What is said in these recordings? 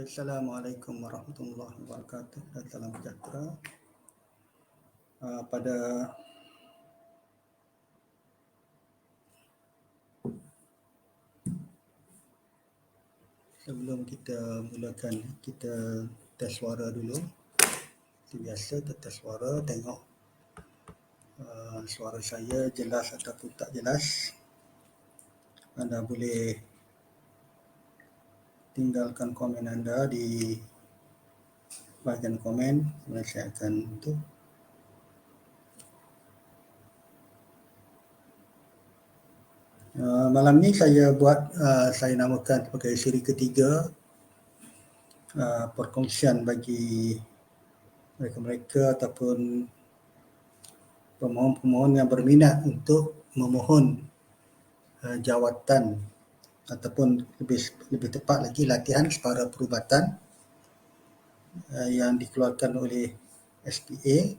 Assalamualaikum warahmatullahi wabarakatuh dan salam sejahtera. Pada sebelum kita mulakan, kita test suara dulu. Seperti biasa, kita test suara, tengok suara saya jelas ataupun tak jelas. Anda boleh tinggalkan komen anda di bahagian komen. Kemudian saya akan tu malam ni saya buat, saya namakan sebagai siri ketiga, perkongsian bagi mereka-mereka ataupun pemohon-pemohon yang berminat untuk memohon jawatan ataupun lebih tepat lagi latihan separa perubatan yang dikeluarkan oleh SPA.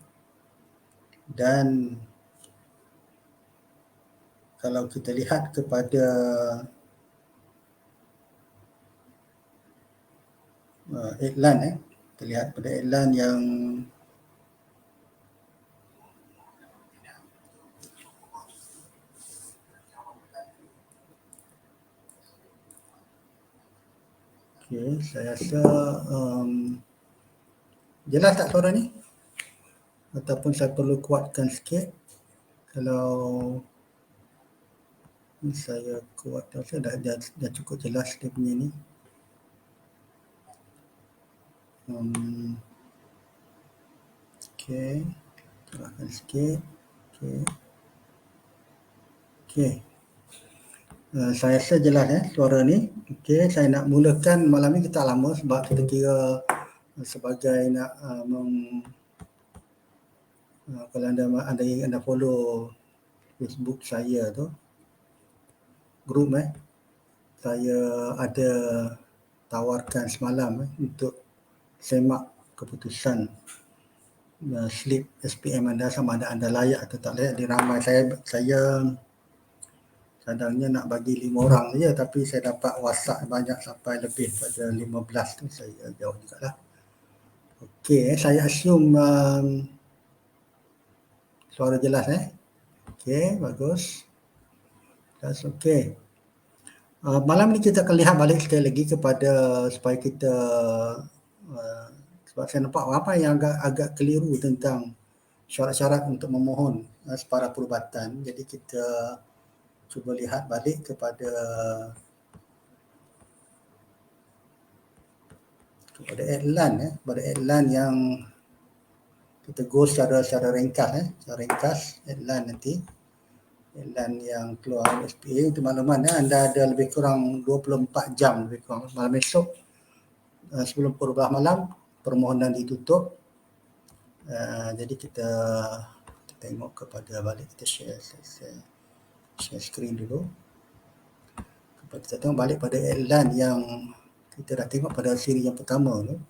Dan kalau kita lihat kepada iklan, kita lihat pada iklan yang saya rasa jelas tak suara ni? Ataupun saya perlu kuatkan sikit. Kalau saya kuatkan, saya dah cukup jelas dia punya ni. Kurangkan sikit. Saya rasa jelas suara ni. Saya nak mulakan malam ni, kita lama sebab kita kira sebagai nak kalau anda follow Facebook saya tu, grup saya ada tawarkan semalam untuk semak keputusan slip SPM anda, sama ada anda layak atau tak layak. Di ramai saya kadangnya nak bagi 5 orang saja, tapi saya dapat WhatsApp banyak sampai lebih pada 15 tu, saya jawab jugalah. Saya assume suara jelas bagus. That's okay. Malam ni kita akan lihat balik sekali lagi kepada supaya kita sebab saya nampak apa yang agak keliru tentang syarat-syarat untuk memohon separa perubatan. Jadi kita cuba lihat balik kepada iklan yang kita go secara ringkas iklan nanti. Iklan yang keluar SPA itu makluman anda ada lebih kurang 24 jam lebih kurang malam esok sebelum purubah malam permohonan ditutup. Jadi kita tengok kepada balik, kita share screen dulu. Kita tengok balik pada iklan yang kita dah tengok pada siri yang pertama tu.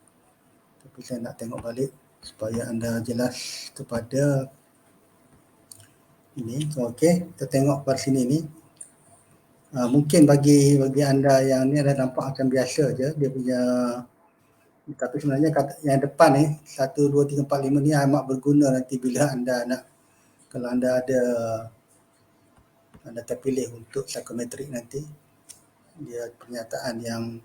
Tapi saya nak tengok balik supaya anda jelas kepada ini. Kita tengok pada sini ni. Mungkin bagi anda yang ni dah nampak macam biasa je dia punya, tapi sebenarnya yang depan ni 1, 2, 3, 4, 5 ni amat berguna nanti bila anda nak, kalau anda terpilih untuk psikometrik nanti. Dia pernyataan yang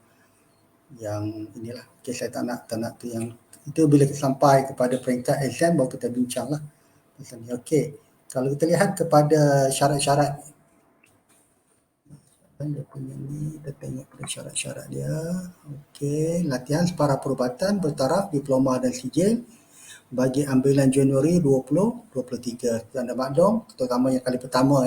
inilah. Saya tak nak tu yang itu bila kita sampai kepada peringkat exam baru kita bincanglah pasal ni. Kalau kita lihat kepada syarat-syarat dia punya ni, kita tengok pada syarat-syarat dia. Latihan separa perubatan bertaraf diploma dan sijil bagi ambilan Januari 2023. Anda maklum, terutama yang kali pertama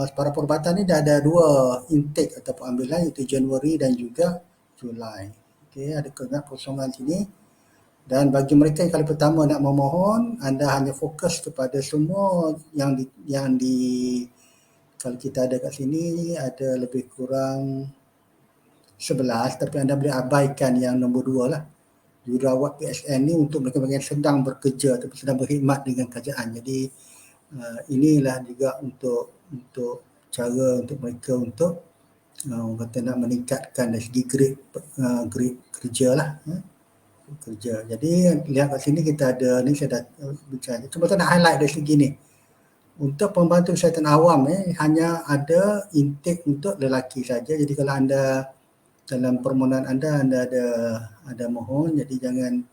separa perubatan ni dah ada 2 intake ataupun ambilan, iaitu Januari dan juga Julai. Ada kekosongan sini. Dan bagi mereka yang kali pertama nak memohon, anda hanya fokus kepada semua yang kalau kita ada kat sini ada lebih kurang 11, tapi anda boleh abaikan yang nombor 2 lah. Jururawat PSN ni untuk mereka yang sedang bekerja atau sedang berkhidmat dengan kerajaan. Jadi inilah juga untuk cara untuk mereka untuk orang kata nak meningkatkan dari segi grade kerja lah. Kerja. Jadi lihat kat sini kita ada ni, saya dah bincang. Cuma saya nak highlight dari segi ni. Untuk pembantu kesihatan awam hanya ada intake untuk lelaki saja. Jadi kalau anda dalam permohonan anda ada mohon, jadi jangan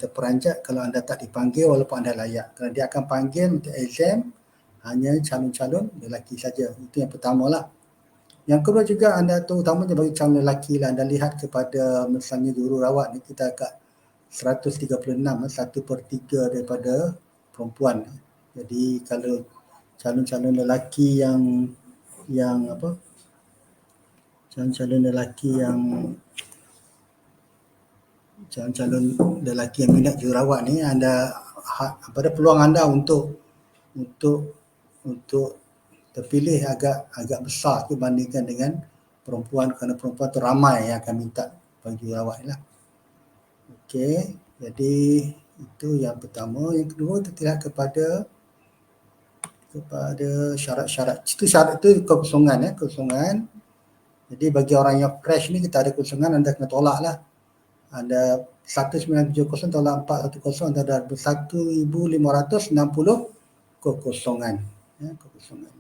terperanjat kalau anda tak dipanggil walaupun anda layak. Kerana dia akan panggil untuk exam hanya calon-calon lelaki saja. Itu yang pertama lah. Yang kedua juga anda terutamanya bagi calon lelaki lah, anda lihat kepada misalnya jururawat ni kita agak 136, 1/3 daripada perempuan. Jadi kalau calon-calon lelaki yang calon-calon lelaki yang minat jururawat ni, anda pada peluang anda untuk terpilih agak besar dibandingkan dengan perempuan, kerana perempuan tu ramai yang akan minta bagi jururawat lah. Okey, jadi itu yang pertama. Yang kedua kita lihat kepada syarat-syarat. Syarat itu kekosongan kosongan. Jadi bagi orang yang fresh ni kita ada kosongan, anda kena tolak lah. Anda 1970 tolak 410, anda ada 1,560 kekosongan. Kekosongan.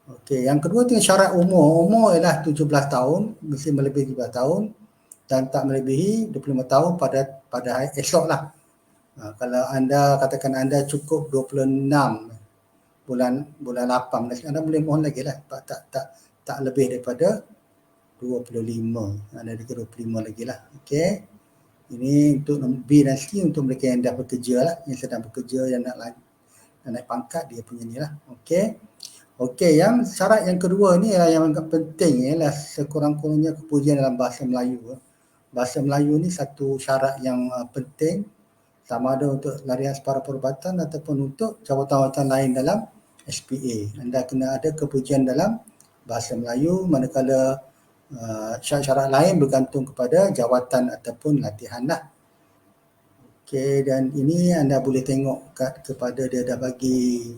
Okey, yang kedua tu syarat umur. Umur ialah 17 tahun, mesti melebihi 17 tahun dan tak melebihi 25 tahun pada hari esok lah. Kalau anda katakan anda cukup 26 bulan 8, anda boleh mohon lagi lah, tak lebih daripada 25, anda ada 25 lagi lah. Okey, ini untuk B dan C untuk mereka yang dah bekerja lah, yang sedang bekerja, yang nak naik pangkat, dia punya ni lah. Okey, yang syarat yang kedua ni yang agak penting ialah sekurang-kurangnya kepujian dalam bahasa Melayu. Bahasa Melayu ni satu syarat yang penting, sama ada untuk larian separa perubatan ataupun untuk jawatan-jawatan lain dalam SPA. Anda kena ada kepujian dalam bahasa Melayu, manakala syarat-syarat lain bergantung kepada jawatan ataupun latihan lah. Okey, dan ini anda boleh tengok kepada dia dah bagi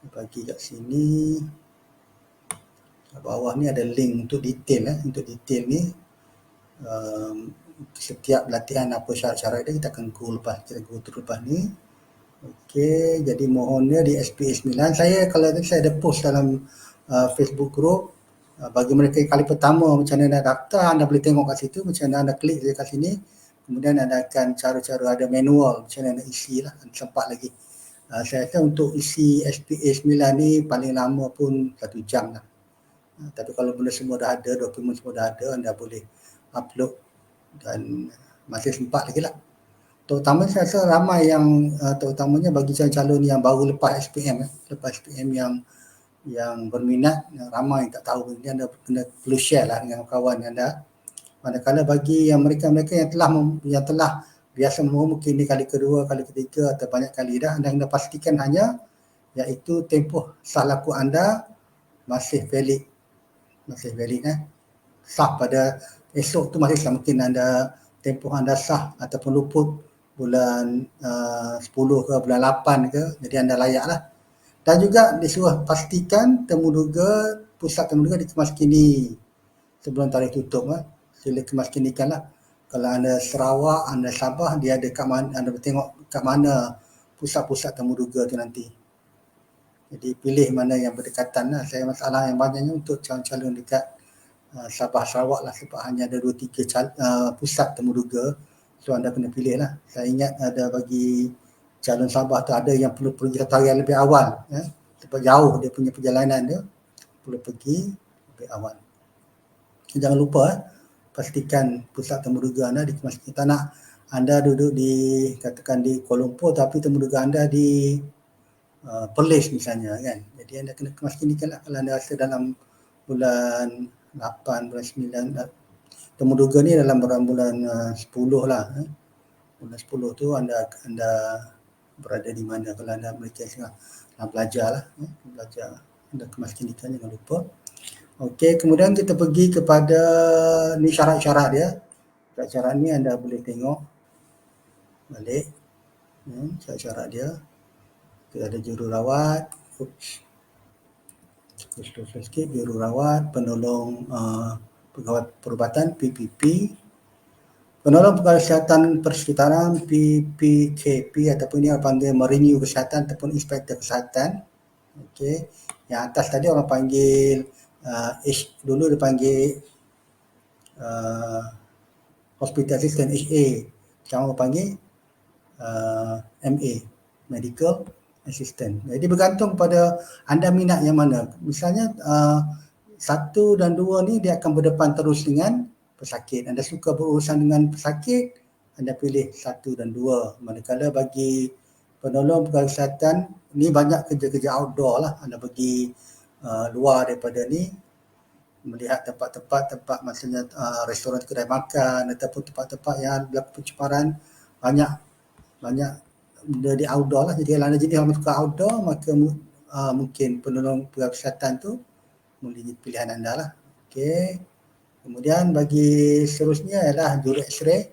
kat sini. Kat bawah ni ada link untuk detail. Untuk detail ni setiap latihan apa syarat-syarat dia kita akan go lepas ni. Okey, jadi mohonnya di SPA 9. Kalau saya ada post dalam Facebook group bagi mereka yang kali pertama macam mana nak daftar, anda boleh tengok kat situ macam mana anda klik je kat sini. Kemudian anda akan cara-cara ada manual macam mana nak isi lah, sempat lagi. Saya rasa untuk isi SPA 9 ni paling lama pun 1 jam lah. Tapi kalau benda semua dah ada, dokumen semua dah ada, anda boleh upload dan masih sempat lagi lah. Terutama saya rasa ramai yang terutamanya bagi calon-calon yang baru lepas SPM yang berminat, ramai tak tahu ini, anda perlu share lah dengan kawan anda. Manakala bagi yang mereka-mereka yang telah biasa mungkin ni kali kedua, kali ketiga atau banyak kali dah, anda kena pastikan hanya iaitu tempoh sah laku anda masih valid sah pada esok tu masih sah. Mungkin anda tempoh anda sah ataupun luput bulan 10 ke bulan 8 ke, jadi anda layak lah. Dan juga disuruh pastikan pusat temuduga dikemaskini sebelum tarikh tutup. Sila kemaskinikan lah. Kalau anda Sarawak, anda Sabah, dia ada kat mana, anda tengok kat mana pusat-pusat temuduga tu nanti. Jadi pilih mana yang berdekatan lah. Saya masalah yang banyaknya untuk calon-calon dekat Sabah Sarawak lah, sebab hanya ada 2-3 pusat temuduga. So anda kena pilih lah. Saya ingat ada bagi calon Sabah tu ada yang perlu pergi 1 hari lebih awal. Sebab jauh dia punya perjalanan dia, perlu pergi lebih awal. Jangan lupa pastikan pusat temuduga anda dikemaskini. Tak nak anda duduk katakan di Kuala Lumpur tapi temuduga anda di Perlis misalnya kan. Jadi anda kena kemaskinikan lah. Kalau anda rasa dalam bulan 8, bulan 9, temuduga ni dalam bulan 10 lah. Bulan 10 tu anda berada di mana. Kalau anda mereka tengah belajar lah. Belajar, anda kemaskinikan, jangan lupa. Okey, kemudian kita pergi kepada ni syarat-syarat dia. Syarat-syarat ni anda boleh tengok balik. Syarat-syarat dia. Kita ada jururawat. sikit, jururawat, penolong pegawai perubatan PPP, penolong pegawai kesihatan persekitaran PPKP ataupun yang panggil merenew kesihatan ataupun inspektor kesihatan. Okey, yang atas tadi orang panggil dulu dia panggil hospital assistant HA, sekarang orang panggil MA, medical assistant. Jadi bergantung pada anda minat yang mana. Misalnya 1 dan 2 ni dia akan berdepan terus dengan pesakit. Anda suka berurusan dengan pesakit, anda pilih 1 dan 2. Manakala bagi penolong pegawai kesihatan, ni banyak kerja-kerja outdoor lah. Anda pergi luar daripada ni, melihat tempat-tempat maksudnya restoran, kedai makan ataupun tempat-tempat yang berlaku pencemaran, banyak benda di outdoor lah. Jadi kalau anda jenis orang suka outdoor, maka mungkin penolong pegawai kesihatan tu menjadi pilihan anda lah. Okey. Kemudian bagi seterusnya ialah juru X-ray.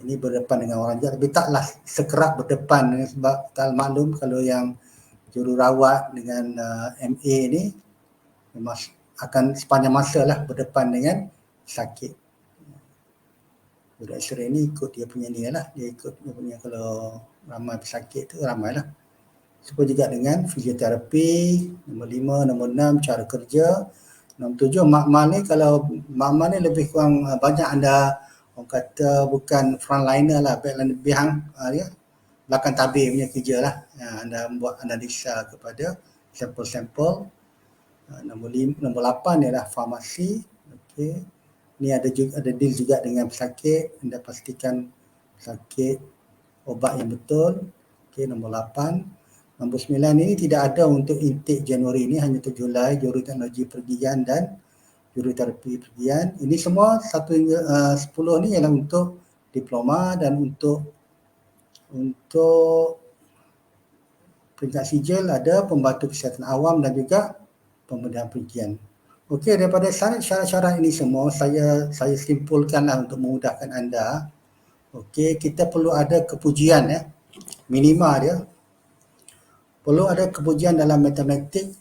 Ini berdepan dengan orang juga, tapi taklah sekerap berdepan sebab tak maklum kalau yang jururawat dengan MA ni memang akan sepanjang masa lah berdepan dengan sakit. Juru X-ray ni ikut dia punya ni lah, dia ikut dia punya, kalau ramai pesakit tu ramai lah. Seperti juga dengan fisioterapi. Nombor 5, nombor 6 cara kerja. Nombor 7 makmal ni, kalau makmal ni lebih kurang banyak anda orang kata bukan frontliner lah, backline behind ya, belakang tabir punya kerja lah. Anda membuat analisa kepada sampel-sampel. Nombor 8 ialah farmasi. Okey. Ni ada deal juga dengan pesakit, anda pastikan pesakit obat yang betul. Okey, nombor 8. Nombor 9 ini tidak ada untuk intake Januari ni, hanya untuk Julai, juru teknologi pergian dan juru terapi pergian. Ini semua 1 hingga 10 ni ialah untuk diploma dan untuk peringkat sijil ada pembantu kesihatan awam dan juga pemberdayaan pergian. Okey, daripada syarat-syarat ini semua saya simpulkanlah untuk memudahkan anda. Okey, kita perlu ada kepujian ya. Minima dia. Perlu ada kepujian dalam matematik.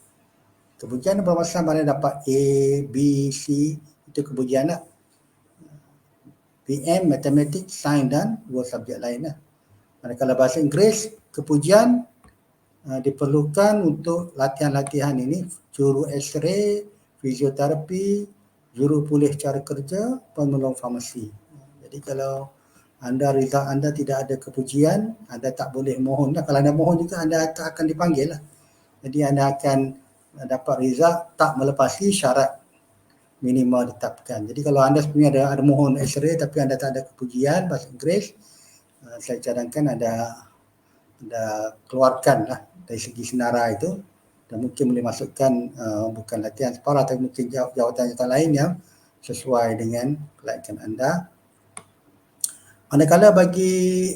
Kepujian bermaksud mana dapat A, B, C, itu kepujian lah. PM, matematik, sains dan 2 subjek lain lah. Manakala bahasa Inggeris, kepujian diperlukan untuk latihan-latihan ini, juru X-ray, fisioterapi, juru pulih cara kerja, penolong farmasi. Jadi kalau result anda tidak ada kepujian, anda tak boleh mohon. Kalau anda mohon juga, anda tak akan dipanggil lah. Jadi anda akan dapat result tak melepasi syarat minimal ditetapkan. Jadi kalau anda sebenarnya ada mohon X-ray tapi anda tak ada kepujian bahasa Inggeris, saya cadangkan anda keluarkan lah dari segi senarai itu, dan mungkin boleh masukkan bukan latihan separah tapi mungkin jawatan-jawatan lain yang sesuai dengan kelayakan anda. Manakala bagi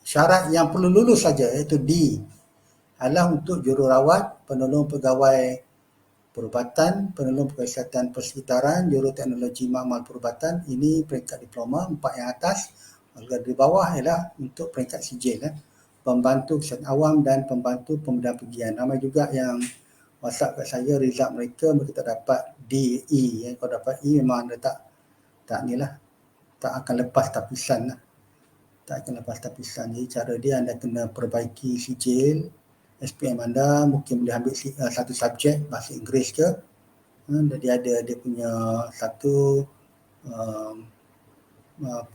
syarat yang perlu lulus saja, iaitu D, adalah untuk jururawat, penolong pegawai perubatan, penolong pegawai kesihatan persekitaran, juru teknologi makmal perubatan. Ini peringkat diploma, 4 yang atas. Di bawah ialah untuk peringkat sijil, pembantu kesihatan awam dan pembantu pemberdayaan pergian. Ramai juga yang WhatsApp kat saya, result mereka tak dapat D, E. Kalau dapat E memang anda tak ni lah, tak akan lepas tapisan lah. Tak akan lepas tapisan. Jadi cara dia, anda kena perbaiki sijil SPM anda, mungkin boleh ambil satu subjek bahasa Inggeris ke. Jadi ada dia punya satu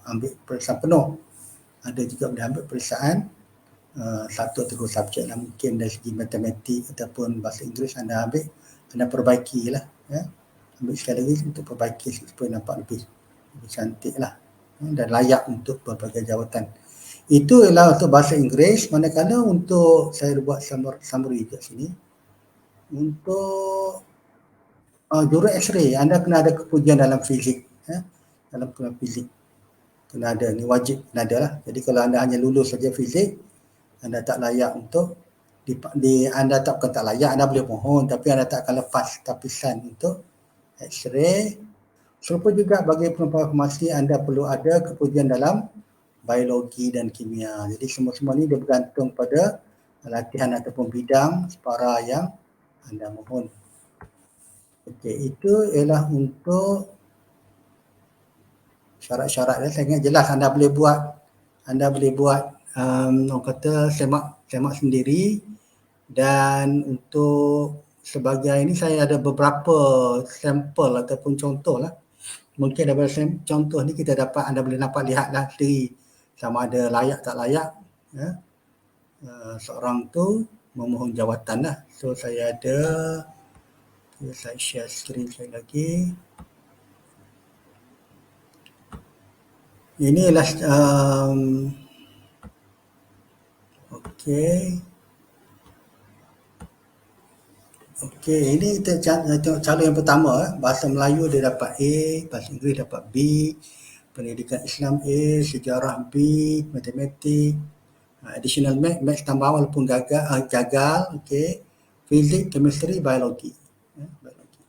ambil peperiksaan penuh. Ada juga boleh ambil peperiksaan 1 atau 2 subjek lah. Mungkin dari segi matematik ataupun bahasa Inggeris anda ambil, anda perbaiki lah. Ya. Ambil sekali lagi untuk perbaiki supaya nampak lebih cantik lah. Dan layak untuk berbagai jawatan. Itu ialah untuk bahasa Inggeris. Manakala untuk saya buat summary kat sini, untuk juru X-ray, anda kena ada kepujian dalam fizik. Dalam fizik kena ada, ni wajib kena ada lah. Jadi kalau anda hanya lulus saja fizik, anda tak layak untuk anda bukan tak layak, anda boleh mohon, tapi anda tak akan lepas tapisan untuk X-ray. Serupa juga bagi penolong farmasi, anda perlu ada kepujian dalam biologi dan kimia. Jadi semua-semua ni dia bergantung pada latihan ataupun bidang separa yang anda mohon. Okey, itu ialah untuk syarat-syarat dia. Saya ingat jelas anda boleh buat orang kata semak sendiri, dan untuk sebagai ini saya ada beberapa sampel ataupun contoh lah. Mungkin daripada contoh ni kita dapat, anda boleh dapat lihatlah sendiri sama ada layak tak layak ya. Seorang tu memohon jawatan lah. So saya ada, saya share screen saya lagi. Inilah okey. Okey, ini kita tengok calon yang pertama. Bahasa Melayu dia dapat A, bahasa Inggeris dapat B, pendidikan Islam A, sejarah B, matematik, additional maths tambah walaupun gagal, okey. Fizik, chemistry, biologi. Biologi.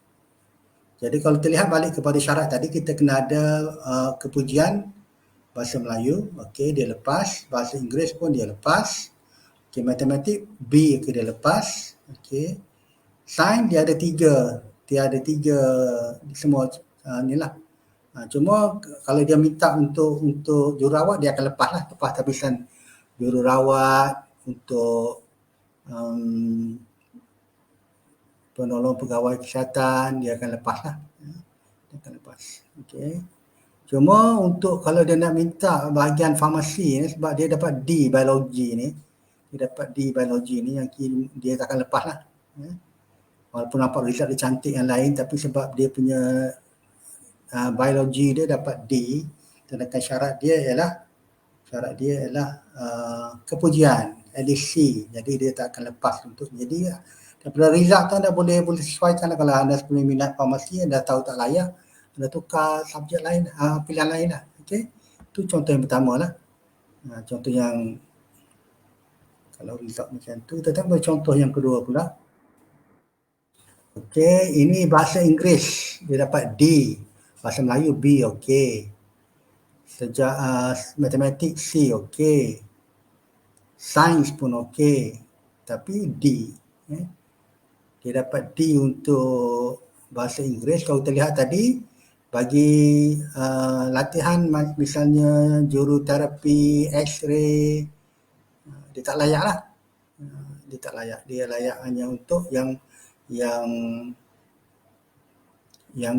Jadi kalau terlihat balik kepada syarat tadi, kita kena ada kepujian bahasa Melayu, okey, dia lepas. Bahasa Inggeris pun dia lepas. Okey, matematik B ke dia lepas, okey. Sains dia ada tiga semua inilah. Cuma kalau dia minta untuk jururawat dia akan lepas lah, lepas habisan jururawat untuk penolong pegawai kesihatan dia akan lepas lah. Dia akan lepas. Okey. Cuma untuk kalau dia nak minta bahagian farmasi ni, sebab dia dapat D biologi ni, yang dia tak akan lepas lah. Walaupun nampak result dia cantik yang lain, tapi sebab dia punya biologi dia dapat D, sedangkan syarat dia ialah kepujian LC, jadi dia tak akan lepas untuk. Jadi daripada result tu anda boleh sesuaikan lah. Kalau anda sebenarnya minat farmasi, anda tahu tak layak, anda tukar subjek lain, pilihan lain lah. Okey, itu contoh yang pertama lah. Contoh yang kalau result macam tu. Kita tengok contoh yang kedua pula. Okey, ini bahasa Inggeris dia dapat D, bahasa Melayu B, okey. Matematik C, okey. Sains pun okey, tapi D. Dia dapat D untuk bahasa Inggeris. Kalau kita lihat tadi, bagi latihan misalnya juruterapi, X-ray, dia tak layak lah. Dia tak layak. Dia layak hanya untuk yang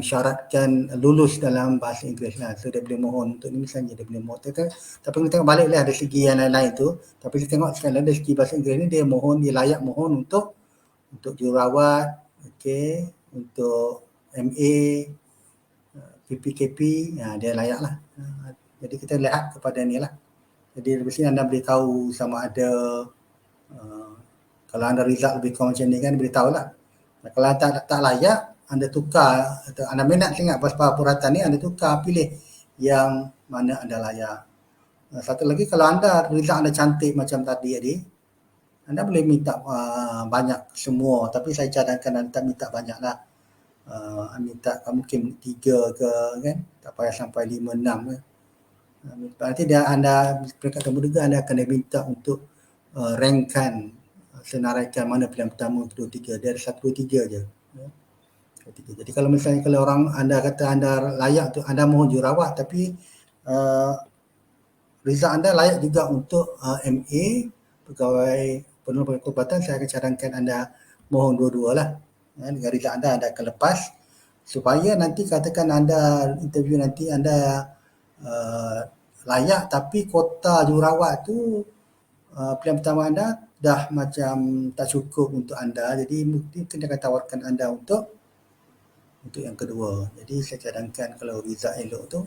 syaratkan lulus dalam bahasa Inggeris lah. So dia boleh mohon untuk ni misalnya, dia boleh mohon. Tapi kita tengok balik lah dari segi yang lain-lain tu. Tapi kita tengok sekali dari segi bahasa Inggeris ni, dia layak mohon untuk jururawat, okey, untuk MA, PPKP, dia layak lah. Jadi kita lihat kepada ni lah. Jadi dari sini anda boleh tahu sama ada kalau anda result lebih kurang macam ni kan, boleh tahu lah. Kalau tak layak, anda tukar, atau anda minat sangat pasal puratan ni, anda tukar, pilih yang mana anda layak. Satu lagi, kalau anda result anda cantik macam tadi, anda boleh minta banyak semua, tapi saya cadangkan anda tak minta banyak lah. Minta mungkin 3 ke kan, tak payah sampai 5, 6 ke. Berarti anda peringkat temu anda akan diminta untuk rankkan, senaraikan mana pilihan pertama, kedua, tiga. Dia ada 1, 2, 3 je. Jadi kalau misalnya orang anda kata anda layak tu, anda mohon jururawat, tapi result anda layak juga untuk MA, pegawai penolong perubatan, saya akan cadangkan anda mohon dua-dua lah. Dengan result anda akan lepas, supaya nanti katakan anda interview nanti anda layak, tapi kota jururawat tu pilihan pertama anda dah macam tak cukup untuk anda, jadi mungkin dia akan tawarkan anda untuk yang kedua. Jadi saya cadangkan kalau result elok tu,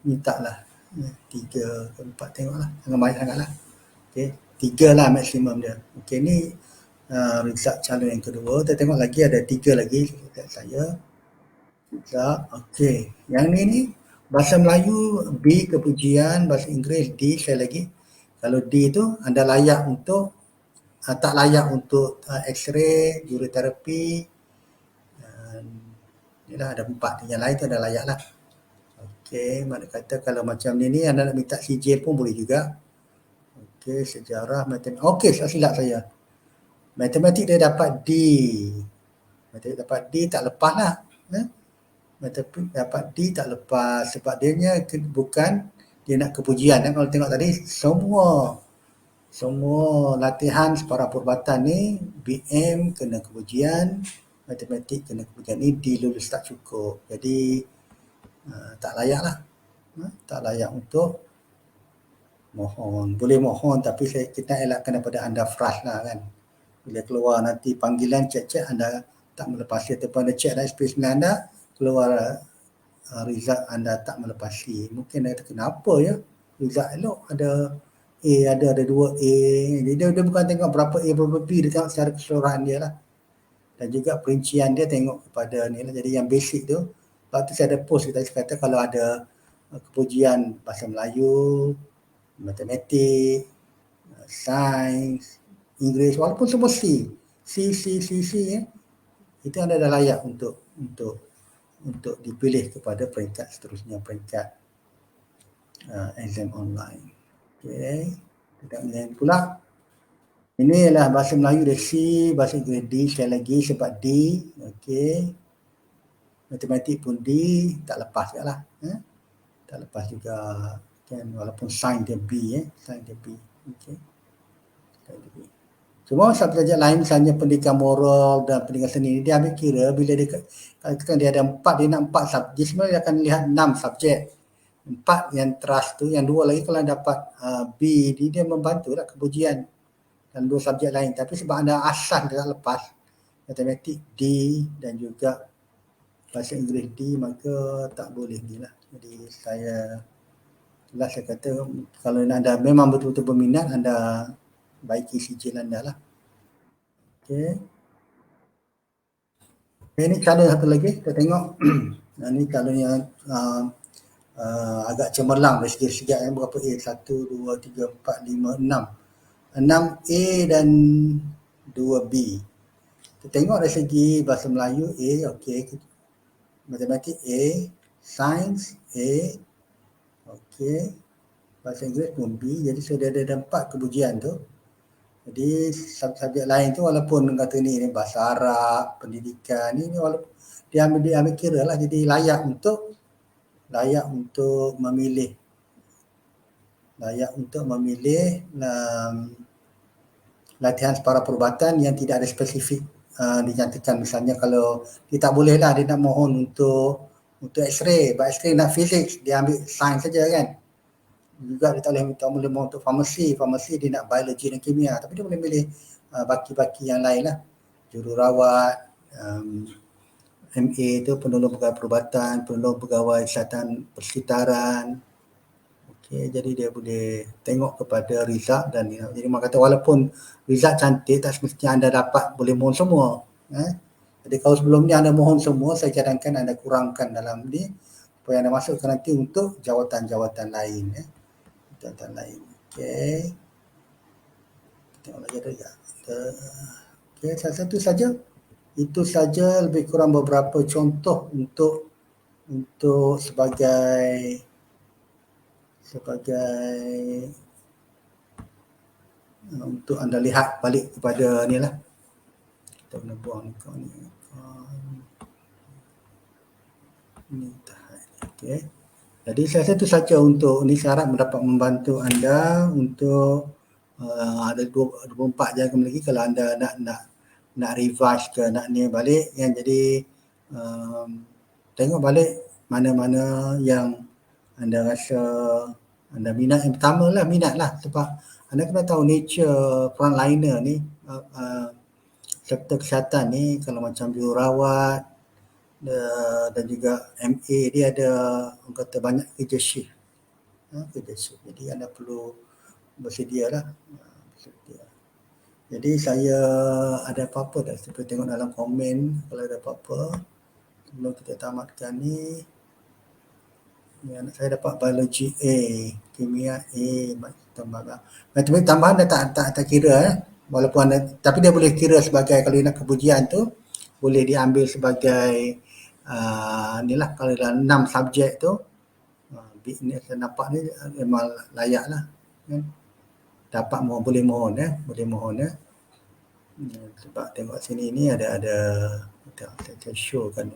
minta lah 3 ke 4, tengoklah, jangan banyak sangat lah. Okay, 3 lah maksimum dia. Okay, ni result calon yang kedua. Kita tengok lagi, ada 3 lagi dekat saya. Okay, yang ni bahasa Melayu B kepujian, bahasa Inggeris D sekali lagi. Kalau D tu anda layak untuk, tak layak untuk X-ray, juruterapi, inilah ada 4. Yang lain tu anda layak lah. Okey, mana kata kalau macam ni anda nak minta sijil pun boleh juga. Okey, sejarah, matematik. Okey, tak silap saya. Matematik dia dapat D. Matematik dapat D tak lepas lah. Matematik dapat D tak lepas sebab dia bukan dia nak kepujian. Kalau tengok tadi semua latihan separa perubatan ni BM kena kepujian, matematik kena kepujian. Ni D lulus tak cukup. Jadi tak layak lah. Tak layak untuk mohon. Boleh mohon tapi kita elakkan daripada anda frust lah kan. Bila keluar nanti panggilan cek-cek anda tak melepasi ataupun anda cek SP9 anda keluar result anda tak melepasi. Mungkin ada kenapa ya result elok ada A ada 2 A. Jadi dia bukan tengok berapa A berapa B, dia tengok secara keseluruhan dia lah. Dan juga perincian dia tengok kepada ni lah. Jadi yang basic tu, sebab tu saya ada post kita kata kalau ada kepujian bahasa Melayu, matematik, sains, Inggeris, walaupun semua C itu anda dah layak untuk dipilih kepada peringkat seterusnya, peringkat exam online. Okey, tidak lain pula. Ini adalah bahasa Melayu dia C, bahasa Inggeris D sekali lagi sebab D. Okey. Matematik pun D, tak lepas juga lah. Tak lepas juga kan, walaupun sains dia B, sains dia B. Okey. Cuma subjek lain misalnya pendidikan moral dan pendidikan seni dia ambil kira bila dia ada 4, dia nak 4 subjek, sebenarnya dia akan lihat 6 subjek. 4 yang trust tu, yang 2 lagi kalau dapat B dia membantu lah kepujian dan 2 subjek lain. Tapi sebab anda asas dia tak lepas matematik D dan juga bahasa Inggeris D, maka tak boleh ni lah. Jadi saya kata kalau anda memang betul-betul berminat, anda baiki sijil anda lah. Okey. Ini calon satu lagi, kita tengok. Ini calon yang agak cemerlang dari segi berapa A? 1, 2, 3, 4, 5, 6. 6A dan 2B. Kita tengok dari segi bahasa Melayu A, okey. Matematik A, sains A, okey. Bahasa Inggeris pun B, jadi sudah ada 4 kepujian tu. Jadi subjek lain tu walaupun kata ni bahasa Arab, pendidikan ni walaupun dia ambil kira lah, jadi layak untuk memilih latihan separa perubatan yang tidak ada spesifik dinyatakan. Misalnya kalau dia tak boleh lah, dia nak mohon untuk X-ray, X-ray nak fizik, dia ambil sains saja kan. Juga dia tak boleh mohon untuk farmasi dia nak biologi dan kimia, tapi dia boleh pilih baki-baki yang lain lah, jururawat, MA tu penolong pegawai perubatan, penolong pegawai kesihatan persekitaran. Okey, jadi dia boleh tengok kepada result dan jadi mak kata walaupun result cantik tak semestinya anda dapat boleh mohon semua. Jadi kalau sebelum ni anda mohon semua, saya cadangkan anda kurangkan dalam ni supaya anda masukkan nanti untuk jawatan-jawatan lain. Jawatan lain. Okey. Tengok lagi ada tak? Okey, satu saja. Itu saja lebih kurang beberapa contoh untuk sebagai untuk anda lihat balik kepada ni lah. Kita kena buang ni. Ini tahan. Okey. Jadi saya rasa itu saja untuk ni, saya harap dapat membantu anda untuk ada 24 jam lagi kalau anda nak revise ke nak ni balik yang jadi tengok balik mana-mana yang anda rasa anda minat. Yang pertama lah minat lah sebab anda kena tahu nature frontliner ni sektor kesihatan ni, kalau macam jururawat dan juga MA dia ada orang kata banyak kerja shift. Jadi anda perlu bersedia lah. Jadi saya ada apa-apa tak saya tengok dalam komen kalau ada apa-apa sebelum kita tamatkan ni. Anak saya dapat biologi A, kimia A, matematik tambahan dah tak kira walaupun anda, tapi dia boleh kira sebagai kalau nak kepujian tu boleh diambil sebagai inilah kalau dalam 6 subjek tu ni saya nampak ni memang layak lah kan. dapat boleh mohon boleh mohon sebab tengok sini ni ada saya showkan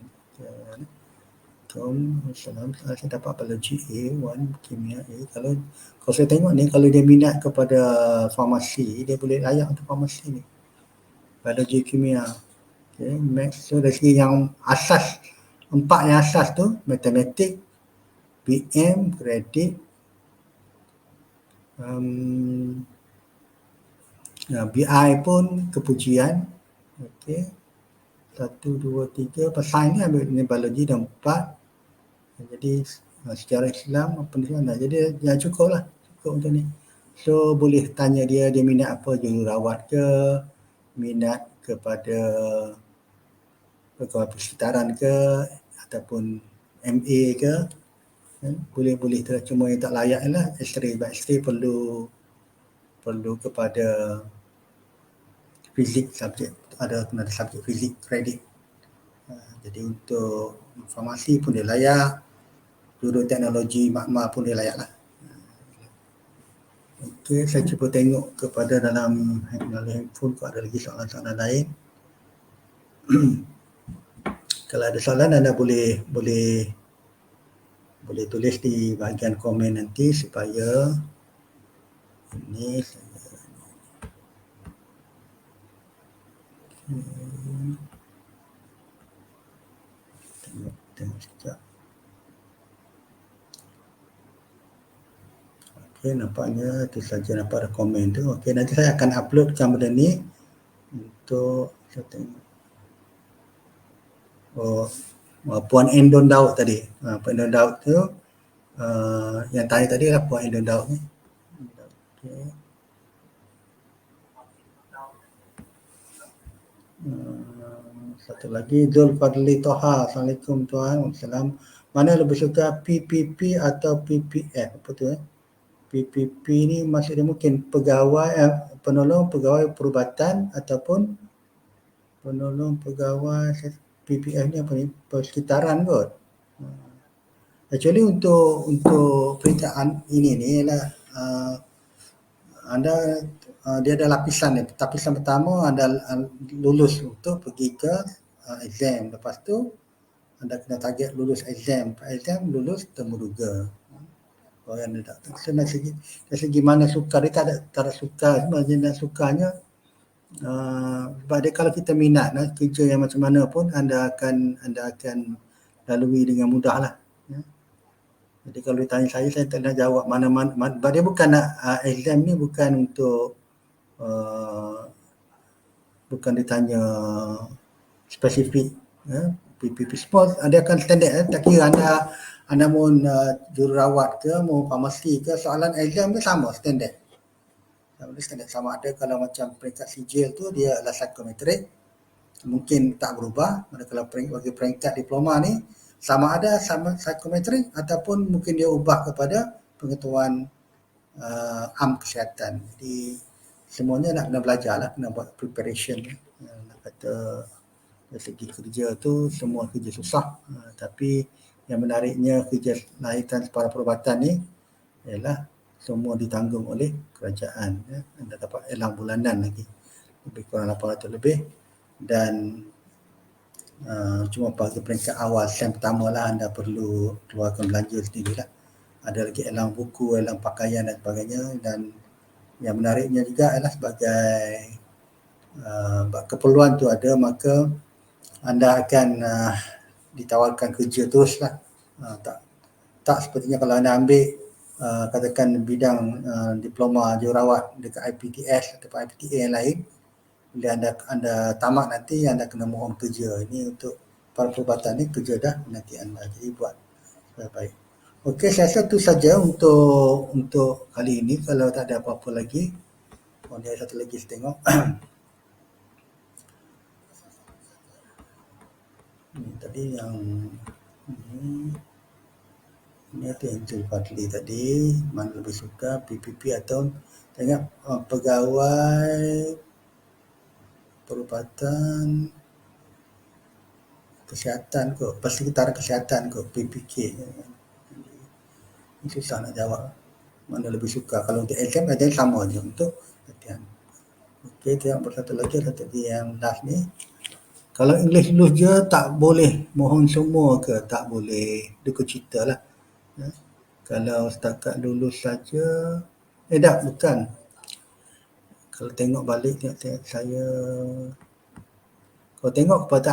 saya dapat biologi A1 kimia A. Kalau saya tengok ni, kalau dia minat kepada farmasi, dia boleh layak untuk farmasi ni, biologi kimia. Okay, maths tu dari segi yang asas, 4 yang asas tu, matematik, PM, kredit, BI pun kepujian. Okey, 1, 2, 3. Pasal ni ambil ni biologi dan 4. Jadi sejarah Islam apa ni semua. Jadi ya cukup macam ni. So boleh tanya dia minat apa, jururawat ke, minat kepada pegawai persekitaran ke, ataupun MA ke, boleh tu. Cuma yang tak layak lah X-ray. Sebab X-ray perlu kepada fizik, subjek ada subjek fizik kredit. Jadi untuk farmasi pun dia layak, juru teknologi makmal pun dia layak lah. Okey, saya cuba tengok kepada dalam handphone kalau ada lagi soalan-soalan lain. Kalau ada soalan, anda boleh tulis di bahagian komen nanti supaya ini tengok sekejap. Okey, nampaknya itu saja, nampak ada komen tu. Okey, nanti saya akan uploadkan benda ni untuk saya tengok. Puan Endon Daud tadi. Puan Endon Daud tu yang tanya tadi lah Puan Endon Daud ni. Okey. Satu lagi, Zulfadli Toha. Assalamualaikum tuan. Assalam. Mana lebih suka PPP atau PPF? Apa tu PPP ni maksudnya mungkin penolong pegawai perubatan ataupun penolong pegawai PPF ni apa ni? Persekitaran kot. Actually untuk peringkat ini ni ialah anda dia ada lapisan ni. Lapisan pertama anda lulus untuk pergi ke exam. Lepas tu anda kena target lulus exam. Lulus temuduga. Orang anda tak dari segi mana suka, dia tak ada suka. Sebenarnya sukanya sebab dia kalau kita minat kerja yang macam mana pun anda akan lalui dengan mudah lah. Jadi kalau ditanya saya tak nak jawab mana-mana. Dia bukan exam ni bukan untuk bukan ditanya spesifik. PPP sport dia akan standard. Tak kira anda mau jururawat ke, mau farmasi ke, soalan exam dia sama standard. Sama ada kalau macam peringkat sijil tu dia adalah psikometrik, mungkin tak berubah. Kalau bagi peringkat diploma ni sama ada sama psikometrik ataupun mungkin dia ubah kepada pengetahuan kesihatan. Jadi semuanya nak kena belajar lah, kena buat preparation. Nak kata dari segi kerja tu semua kerja susah, tapi yang menariknya kerja lahiran para perubatan ni ialah semua ditanggung oleh kerajaan. Anda dapat elang bulanan lagi lebih kurang 800 lebih, dan cuma pada peringkat awal sem pertama lah anda perlu keluarkan belanja sendirilah. Ada lagi elang buku, elang pakaian dan sebagainya. Dan yang menariknya juga adalah sebagai keperluan tu ada, maka anda akan ditawarkan kerja teruslah. Tak sepertinya kalau anda ambil katakan bidang diploma jururawat dekat IPTS atau IPTA yang lain, bila anda tamat nanti anda kena mohon kerja. Ini untuk para perubatan ni kerja dah nanti anda. Jadi buat baik. Okey, saya rasa itu saja untuk kali ini. Kalau tak ada apa-apa lagi, ada satu lagi saya tengok. Ini tadi yang ini tu yang Zulfadli tadi, mana lebih suka PPP atau tengok pegawai perubatan kesihatan kot, persekitaran kesihatan kot, PPK. Ini susah nak jawab. mana lebih suka. Kalau untuk exam ada sama je untuk latihan. Okey, itu yang satu lagi yang last ni. Kalau English lulus je tak boleh mohon semua ke? Tak boleh. Dia cerita lah. Ya. Kalau setakat lulus saja, tak, bukan. Kalau tengok balik tengok saya, kalau tengok kepada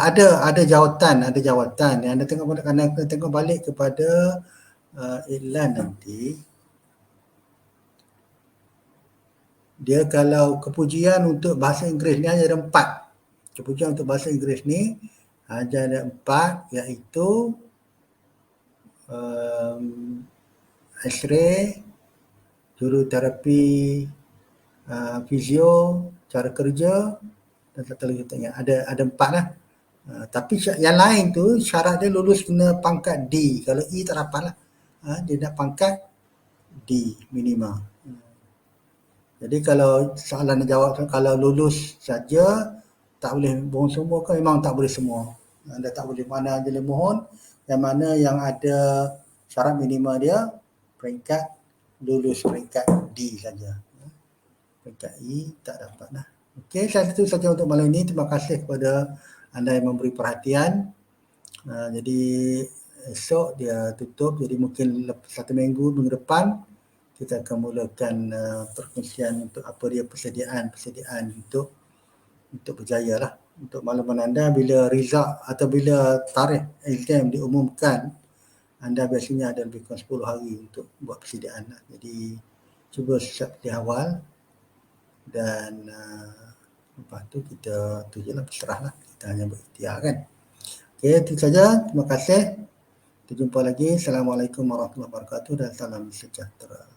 ada jawatan yang anda tengok kena tengok balik kepada iklan nanti. Dia kalau kepujian untuk bahasa Inggeris ni hanya ada 4. Kepujian untuk bahasa Inggeris ni hanya ada 4, iaitu X-ray, juruterapi, fizio, cara kerja, dan satu lagi tak ingat. Ada 4 lah. Tapi yang lain tu syarat dia lulus kena pangkat D. Kalau E tak dapat lah. Dia nak pangkat D minima. Jadi kalau soalan dia jawab, kalau lulus saja tak boleh mohon semua ke? Memang tak boleh semua. Anda tak boleh, mana boleh mohon, yang mana yang ada syarat minima dia peringkat lulus peringkat D saja. Peringkat E tak dapat lah. Okey, itu saja untuk malam ini. Terima kasih kepada anda yang memberi perhatian. Jadi esok dia tutup, jadi mungkin 1 minggu depan kita akan mulakan perkongsian untuk apa dia persediaan untuk berjaya lah. Untuk makluman anda, bila result atau bila tarikh exam diumumkan, anda biasanya ada lebih kurang 10 hari untuk buat persediaan lah. Jadi cuba siap di awal dan lepas tu kita tu je lah, berserah lah. Kita hanya berikhtiar kan. Okey, itu saja. Terima kasih. Kita jumpa lagi. Assalamualaikum warahmatullahi wabarakatuh dan salam sejahtera.